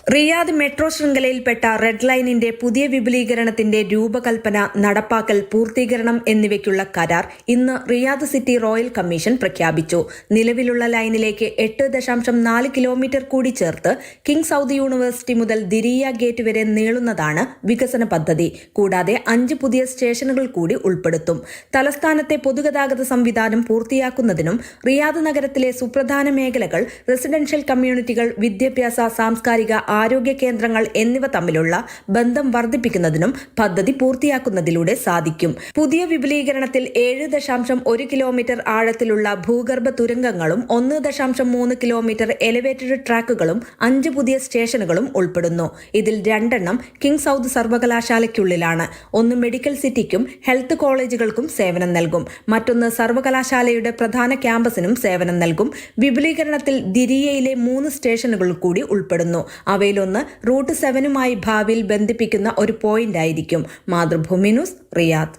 Riyadh metro ശൃംഖലയിൽപ്പെട്ട red ലൈനിന്റെ പുതിയ വിപുലീകരണത്തിന്റെ രൂപകൽപ്പന, നടപ്പാക്കൽ, പൂർത്തീകരണം എന്നിവയ്ക്കുള്ള കരാർ ഇന്ന് റിയാദ് സിറ്റി റോയൽ കമ്മീഷൻ പ്രഖ്യാപിച്ചു. നിലവിലുള്ള ലൈനിലേക്ക് 8.4 കിലോമീറ്റർ കൂടി ചേർത്ത് കിങ് സൗദ് യൂണിവേഴ്സിറ്റി മുതൽ ദിരിയ ഗേറ്റ് വരെ നീളുന്നതാണ് വികസന പദ്ധതി. കൂടാതെ 5 പുതിയ സ്റ്റേഷനുകൾ കൂടി ഉൾപ്പെടുത്തും. തലസ്ഥാനത്തെ പൊതുഗതാഗത സംവിധാനം പൂർത്തിയാക്കുന്നതിനും റിയാദ് നഗരത്തിലെ സുപ്രധാന മേഖലകൾ, റെസിഡൻഷ്യൽ കമ്മ്യൂണിറ്റികൾ, വിദ്യാഭ്യാസ, സാംസ്കാരിക, ആരോഗ്യ കേന്ദ്രങ്ങൾ എന്നിവ തമ്മിലുള്ള ബന്ധം വർദ്ധിപ്പിക്കുന്നതിനും പദ്ധതി പൂർത്തിയാക്കുന്നതിലൂടെ സാധിക്കും. പുതിയ വിപുലീകരണത്തിൽ 7.1 കിലോമീറ്റർ ആഴത്തിലുള്ള ഭൂഗർഭ തുരങ്കങ്ങളും 1.3 കിലോമീറ്റർ എലിവേറ്റഡ് ട്രാക്കുകളും 5 പുതിയ സ്റ്റേഷനുകളും ഉൾപ്പെടുന്നു. ഇതിൽ 2 കിങ് സൗദ് സർവകലാശാലയ്ക്കുള്ളിലാണ്. 1 മെഡിക്കൽ സിറ്റിക്കും ഹെൽത്ത് കോളേജുകൾക്കും സേവനം നൽകും. മറ്റൊന്ന് സർവകലാശാലയുടെ പ്രധാന ക്യാമ്പസിനും സേവനം നൽകും. വിപുലീകരണത്തിൽ ദിരിയയിലെ 3 സ്റ്റേഷനുകൾ കൂടി ഉൾപ്പെടുന്നു. അവയിലൊന്ന് റൂട്ട് 7 ഭാവിയിൽ ബന്ധിപ്പിക്കുന്ന ഒരു പോയിന്റായിരിക്കും. Mathrubhumi news, Riyadh.